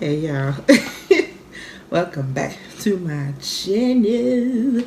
Hey y'all, welcome back to my channel.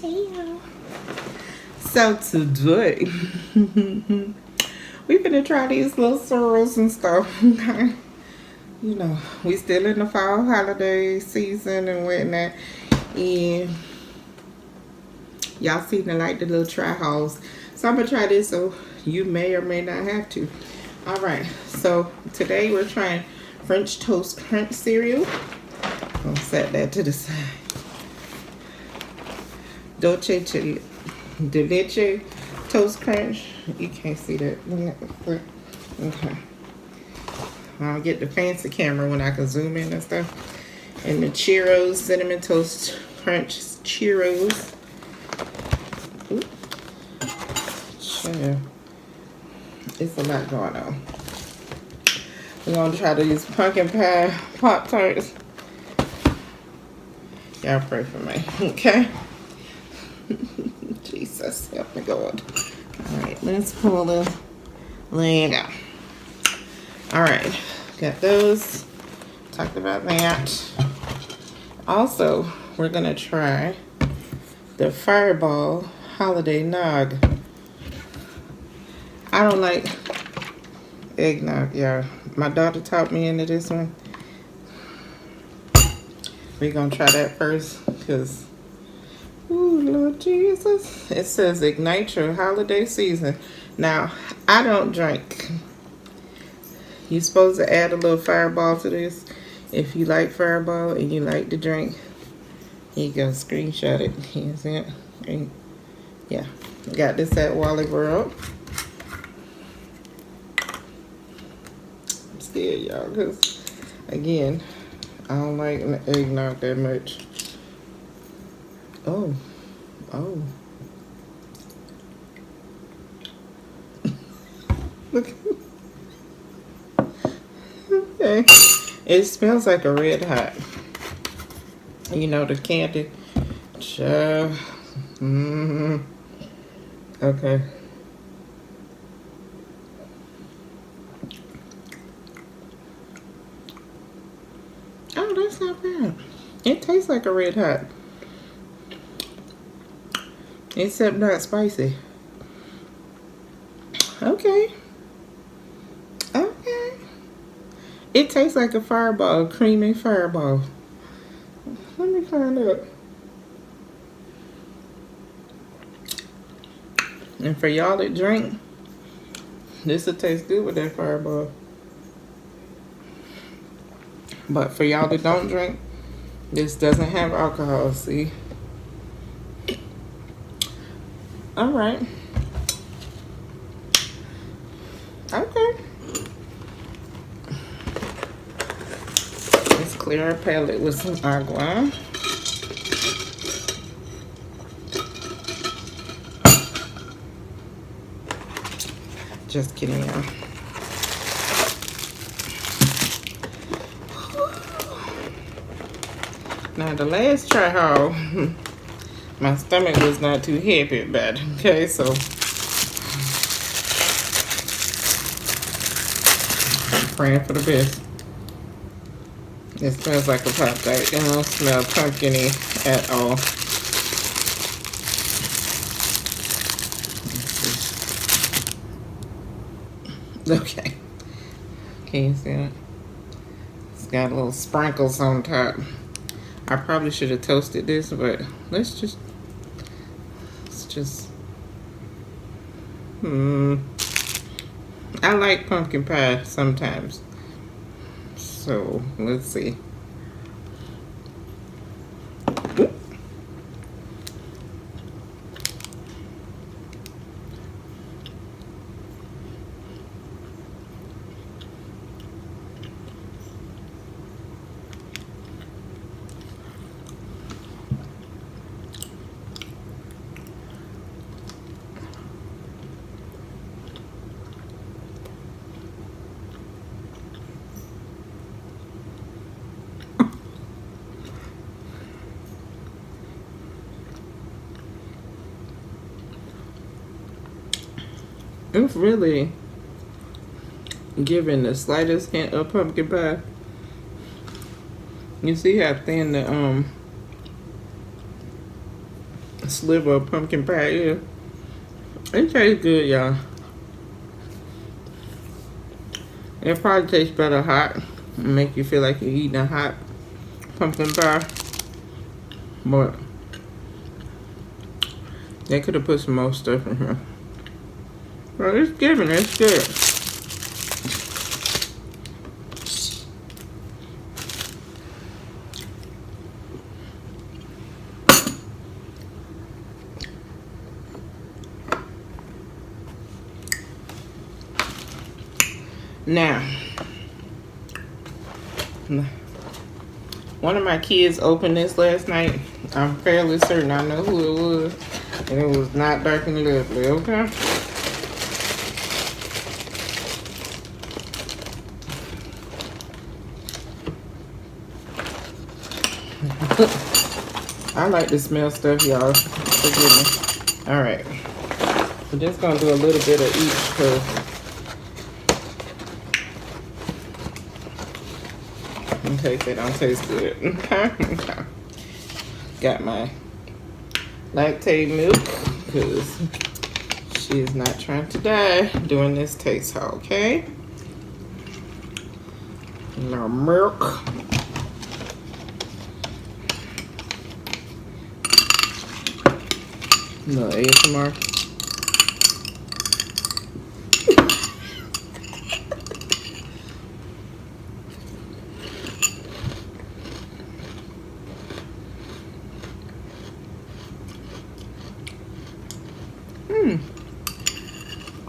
Hey y'all. So today, we finna try these little swirls and stuff, okay? You know, we still in the fall holiday season and whatnot. And y'all seem to like the little try hauls. So I'm gonna try this so you may or may not have to. Alright, so today we're trying French Toast Crunch cereal. I'll set that to the side. Dolce de leche toast crunch. You can't see that. Okay. I'll get the fancy camera when I can zoom in and stuff. And the Cheerios Cinnamon Toast Crunch Cheerios. Ooh. Sure. It's a lot going on. We're gonna try to use pumpkin pie Pop-Tarts. Y'all pray for me, okay? Jesus, help me God. Alright, let's pull the lid out. Alright, got those. Talked about that. Also, we're gonna try the Fireball Holiday Nog. I don't like eggnog, y'all. My daughter taught me into this one. We're gonna try that first, because, ooh, Lord Jesus. It says ignite your holiday season. Now, I don't drink. You're supposed to add a little Fireball to this. If you like Fireball and you like to drink, here you go, screenshot it. Here's it. Yeah, got this at Wally World. I'm scared, y'all, because, again, I don't like eggnog that much. Oh. Look. Okay. It smells like a Red Hot. You know, the candy. Sure. Okay. Oh, that's not bad. It tastes like a Red Hot. Except not spicy. Okay. Okay. It tastes like a Fireball, creamy Fireball. Let me find out. And for y'all that drink, this will taste good with that Fireball. But for y'all that don't drink, this doesn't have alcohol, see? Alright. Okay. Let's clear our palate with some agua. Just kidding, y'all. Now, the last try haul, my stomach was not too happy about it, okay? So, I'm praying for the best. It smells like a Pop-Tart. It don't smell pumpkin-y at all. Okay. Can you see it? It's got little sprinkles on top. I probably should have toasted this, but let's just I like pumpkin pie sometimes. So, let's see. It's really giving the slightest hint of pumpkin pie. You see how thin the sliver of pumpkin pie is? It tastes good, y'all. It probably tastes better hot. Make you feel like you're eating a hot pumpkin pie. But they could have put some more stuff in here. But it's giving, it's good. Now, one of my kids opened this last night. I'm fairly certain I know who it was. And it was not Dark and Lovely, okay? I like to smell stuff, y'all. Forgive me. Alright. We're just going to do a little bit of each because in case they don't taste good. Okay. Got my lactate milk because she is not trying to die during this taste haul, okay? No milk. No ASMR.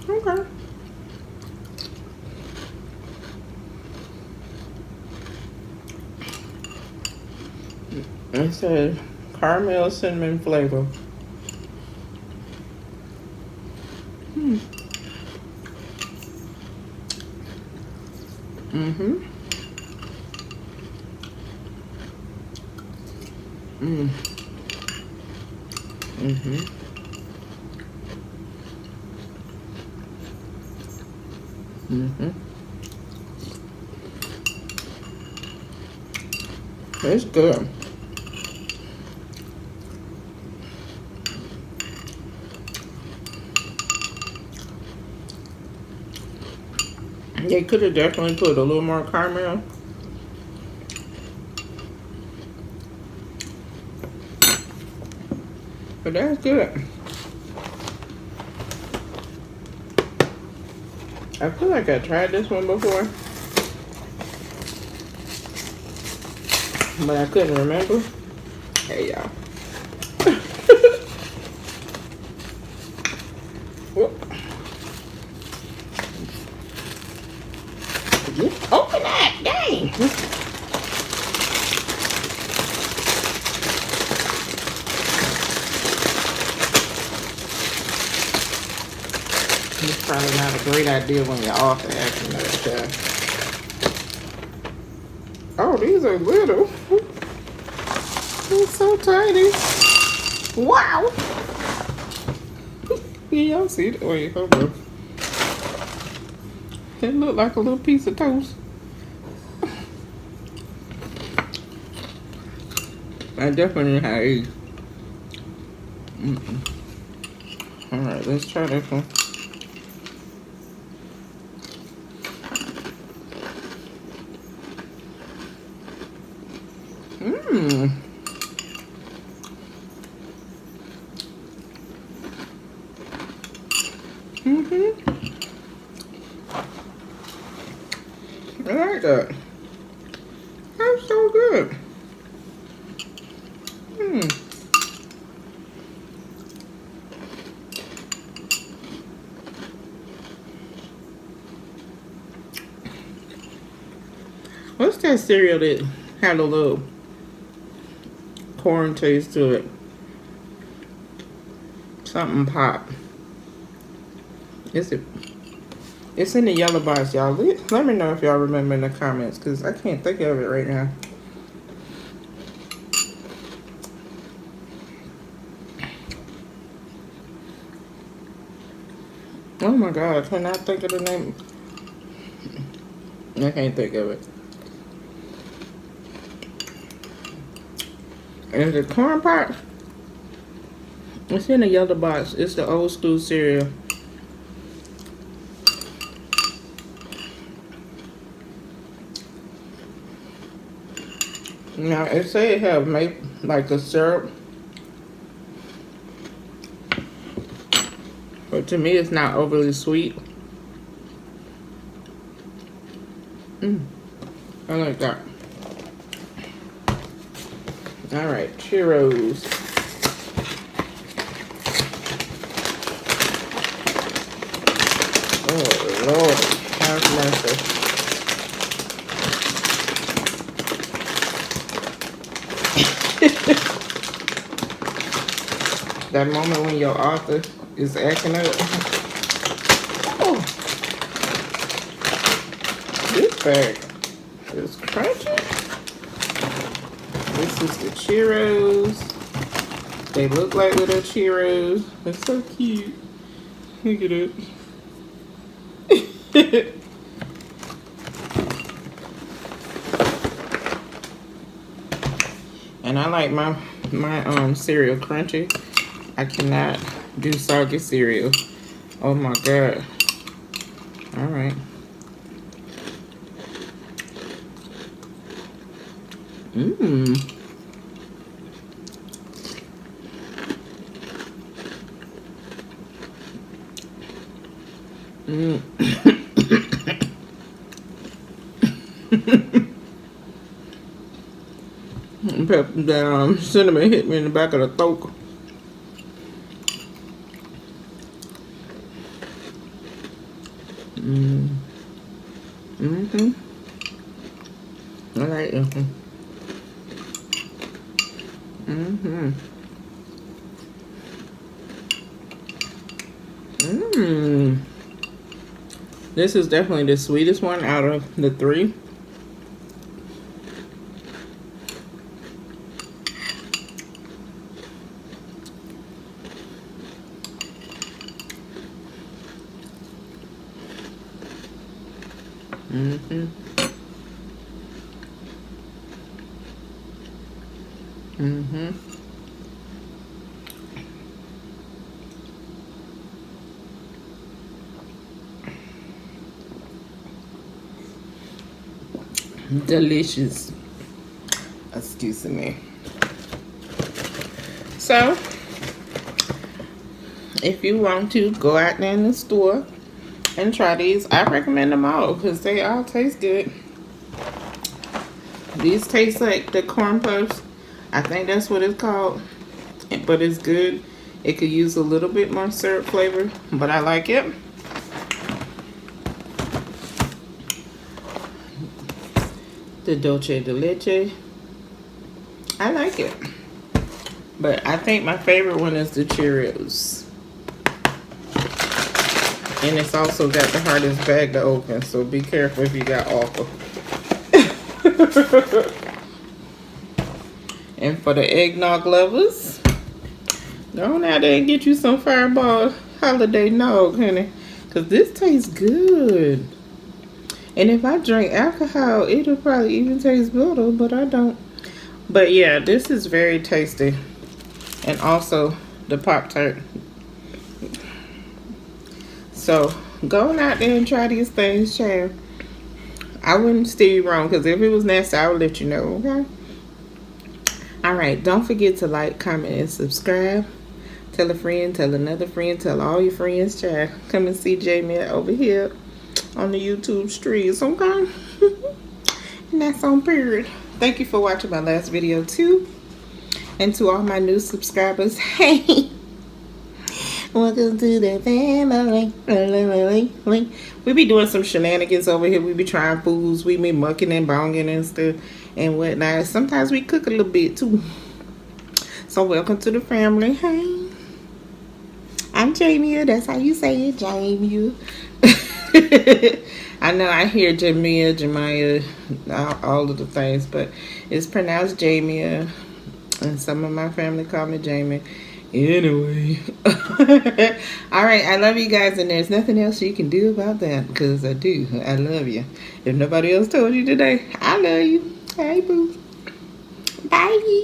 Okay. It says caramel cinnamon flavor. Mm-hmm. It's good. They could have definitely put a little more caramel. But that's good. I feel like I tried this one before, but I couldn't remember. Hey, y'all. Open that, dang. It's probably not a great idea when you're off the action like that. Oh, these are little. They're so tiny. Wow. Y'all see it? Wait, hold on. It looked like a little piece of toast. I definitely had eggs. Alright, let's try this one. I like that. That's so good. What's that cereal that had a little corn taste to it? Something pop. Is it? It's in the yellow box, y'all. Let me know if y'all remember in the comments, because I can't think of it right now. Oh my God, I cannot think of the name. I can't think of it. And the corn pop, it's in a yellow box. It's the old school cereal. Now it say it have made like a syrup, but to me it's not overly sweet. I like that. All right, churros. Oh Lord, have mercy. That moment when your author is acting up. Oh, this bag is crunchy. This is the churros. They look like little churros. They're so cute. Look at it. And I like my cereal crunchy. I cannot do soggy cereal. Oh my God. All right. Mmm. That cinnamon hit me in the back of the throat. I like it. This is definitely the sweetest one out of the three. Delicious. Excuse me. So, if you want to go out there in the store and try these, I recommend them all because they all taste good. These taste like the corn puffs. I think that's what it's called, but it's good. It could use a little bit more syrup flavor, but I like it. The dulce de leche, I like it, but I think my favorite one is the Cheerios, and it's also got the hardest bag to open, so be careful if you got offer. And for the eggnog lovers, go on out there and get you some Fireball holiday nog, honey, because this tastes good. And if I drink alcohol, it'll probably even taste better, but I don't. But yeah, this is very tasty. And also the Pop-Tart. So go out there and try these things, child. I wouldn't steer you wrong, because if it was nasty, I would let you know, okay? Alright, don't forget to like, comment, and subscribe. Tell a friend, tell another friend, tell all your friends, child. Come and see Jamie over here on the YouTube streams, okay? And that's on period. Thank you for watching my last video too. And to all my new subscribers, hey, welcome to the family. We be doing some shenanigans over here. We be trying foods. We be mucking and bonging and stuff and whatnot. Sometimes we cook a little bit too. So welcome to the family. Hey, I'm Jamie. That's how you say it, Jamie. I know I hear Jamia, Jemiah, all of the things, but it's pronounced Jamia, and some of my family call me Jamie. Anyway. All right, I love you guys, and there's nothing else you can do about that because I do. I love you. If nobody else told you today, I love you. Hey, boo. Bye.